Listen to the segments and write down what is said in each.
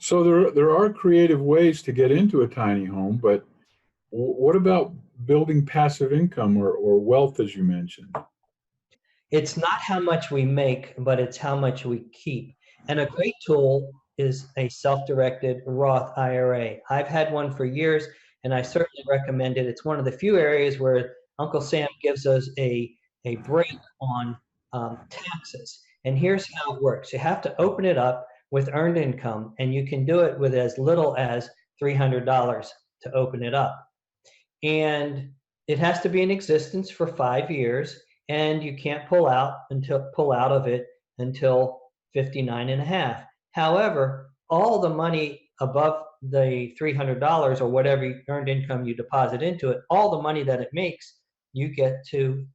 So there are creative ways to get into a tiny home, but what about building passive income or wealth, as you mentioned? It's not how much we make, but it's how much we keep. And a great tool is a self-directed Roth IRA. I've had one for years, and I certainly recommend it. It's one of the few areas where Uncle Sam gives us a break on taxes. And here's how it works. You have to open it up with earned income, and you can do it with as little as $300 to open it up. And it has to be in existence for 5 years, and you can't pull out of it until 59 and a half. However, all the money above the $300 or whatever earned income you deposit into it, all the money that it makes, you get to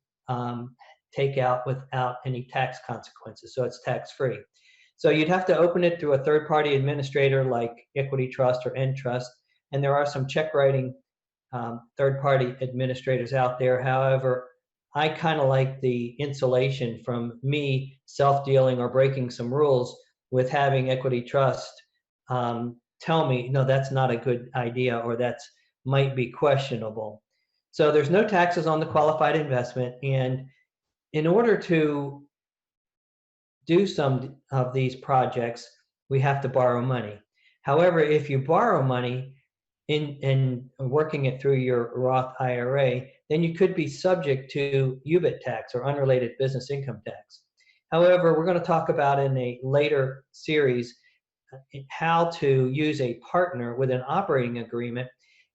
take out without any tax consequences. So it's tax free. So you'd have to open it through a third party administrator like Equity Trust or Entrust. And there are some check writing third-party administrators out there. However, I kind of like the insulation from me self-dealing or breaking some rules with having Equity Trust tell me, no, that's not a good idea, or that's might be questionable. So there's no taxes on the qualified investment. And in order to do some of these projects, we have to borrow money. However, if you borrow money, in working it through your Roth IRA, then you could be subject to UBIT tax or unrelated business income tax. However, we're going to talk about in a later series how to use a partner with an operating agreement,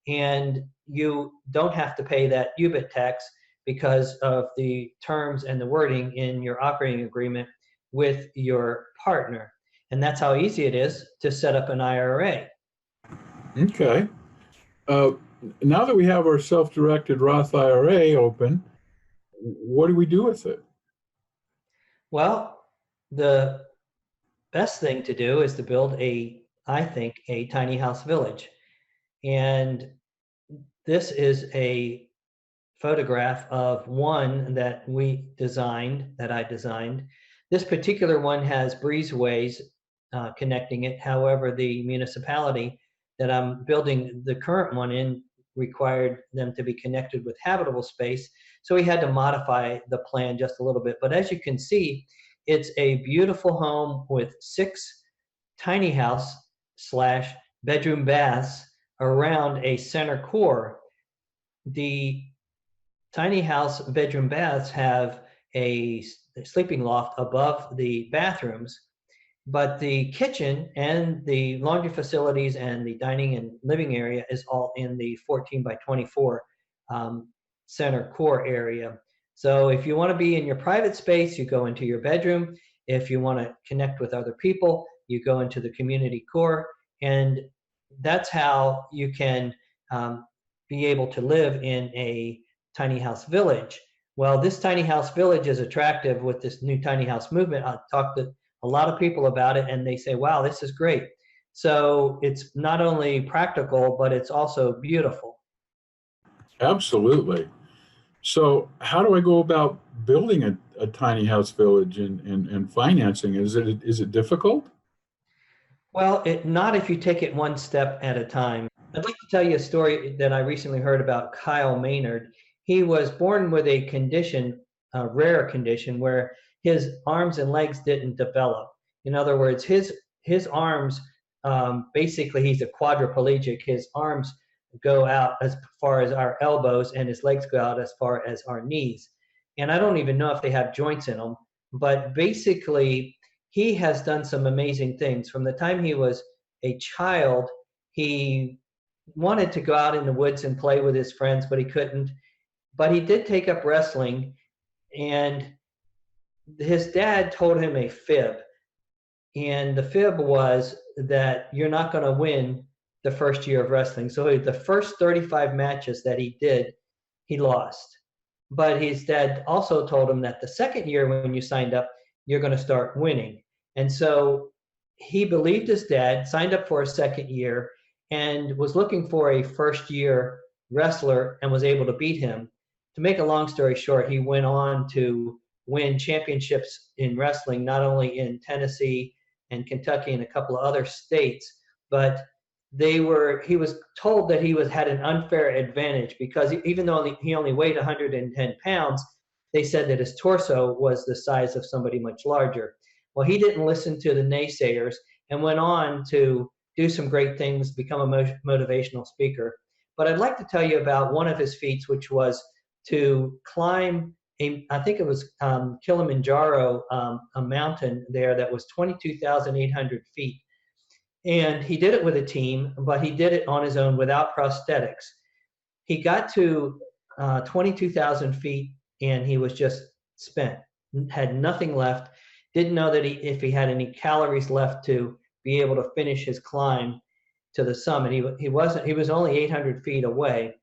and you don't have to pay that UBIT tax because of the terms and the wording in your operating agreement with your partner. And that's how easy it is to set up an IRA. Okay. Uh, Now that we have our self-directed Roth IRA open, what do we do with it? Well, the best thing to do is to build I think, a tiny house village. And this is a photograph of one that I designed. This particular one has breezeways connecting it. However, the municipality that I'm building the current one in required them to be connected with habitable space. So we had to modify the plan just a little bit. But as you can see, it's a beautiful home with 6 tiny house slash bedroom baths around a center core. The tiny house bedroom baths have a sleeping loft above the bathrooms, but the kitchen and the laundry facilities and the dining and living area is all in the 14 by 24 center core area. So if you want to be in your private space, you go into your bedroom. If you want to connect with other people, you go into the community core. And that's how you can be able to live in a tiny house village. Well, this tiny house village is attractive with this new tiny house movement. I talked to a lot of people about it, and they say, wow, this is great. So it's not only practical, but it's also beautiful. Absolutely. So, how do I go about building a tiny house village and financing? Is it difficult? Well, not if you take it one step at a time. I'd like to tell you a story that I recently heard about Kyle Maynard. He was born with a condition, a rare condition, where his arms and legs didn't develop. In other words, his arms, basically, he's a quadriplegic. His arms go out as far as our elbows, and his legs go out as far as our knees. And I don't even know if they have joints in them, but basically, he has done some amazing things. From the time he was a child, he wanted to go out in the woods and play with his friends, but he couldn't. But he did take up wrestling, and his dad told him a fib. And the fib was that you're not going to win the first year of wrestling. So the first 35 matches that he did, he lost. But his dad also told him that the second year when you signed up, you're going to start winning. And so he believed his dad, signed up for a second year, and was looking for a first year wrestler and was able to beat him. To make a long story short, he went on to win championships in wrestling, not only in Tennessee and Kentucky and a couple of other states, but he was told that had an unfair advantage because even though he only weighed 110 pounds, they said that his torso was the size of somebody much larger. Well, he didn't listen to the naysayers and went on to do some great things, become a motivational speaker. But I'd like to tell you about one of his feats, which was to climb I think it was Kilimanjaro, a mountain there that was 22,800 feet. And he did it with a team, but he did it on his own without prosthetics. He got to 22,000 feet and he was just spent, had nothing left, didn't know that if he had any calories left to be able to finish his climb to the summit. He was only 800 feet away.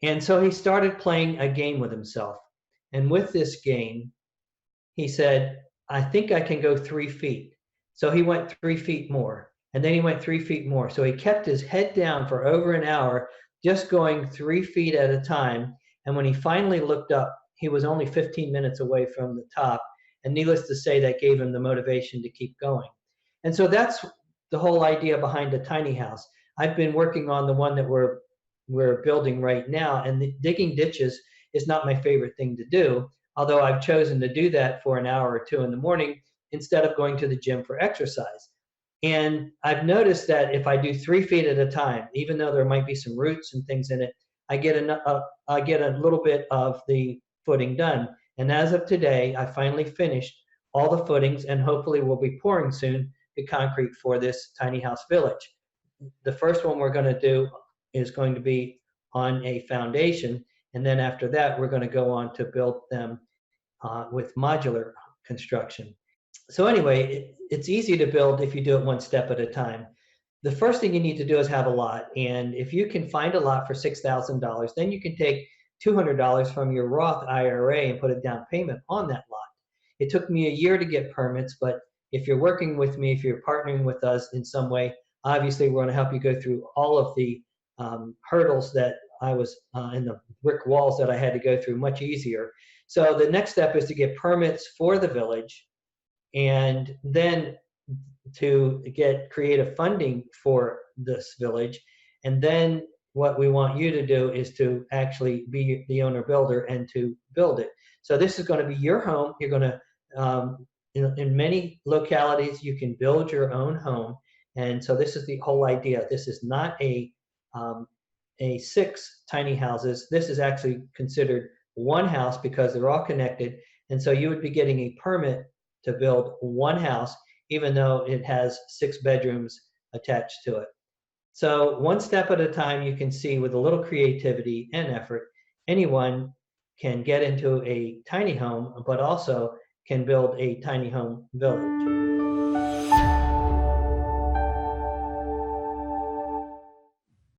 And so he started playing a game with himself. And with this game, he said, I think I can go 3 feet. So he went 3 feet more. And then he went 3 feet more. So he kept his head down for over an hour, just going 3 feet at a time. And when he finally looked up, he was only 15 minutes away from the top. And needless to say, that gave him the motivation to keep going. And so that's the whole idea behind a tiny house. I've been working on the one that we're building right now, and digging ditches is not my favorite thing to do, although I've chosen to do that for an hour or 2 in the morning instead of going to the gym for exercise. And I've noticed that if I do 3 feet at a time, even though there might be some roots and things in it, I get a little bit of the footing done. And as of today, I finally finished all the footings, and hopefully we'll be pouring soon the concrete for this tiny house village. The first one we're going to do is going to be on a foundation, and then after that, we're going to go on to build them with modular construction. So anyway, it's easy to build if you do it one step at a time. The first thing you need to do is have a lot, and if you can find a lot for $6,000, then you can take $200 from your Roth IRA and put a down payment on that lot. It took me a year to get permits, but if you're working with me, if you're partnering with us in some way, obviously we're going to help you go through all of the hurdles that I was in the brick walls that I had to go through much easier. So the next step is to get permits for the village, and then to get creative funding for this village. And then what we want you to do is to actually be the owner builder and to build it. So this is going to be your home. You're going to, in many localities, you can build your own home. And so this is the whole idea. This is not a 6 tiny houses. This is actually considered one house because they're all connected. And so you would be getting a permit to build one house, even though it has 6 bedrooms attached to it. So one step at a time, you can see with a little creativity and effort, anyone can get into a tiny home, but also can build a tiny home village.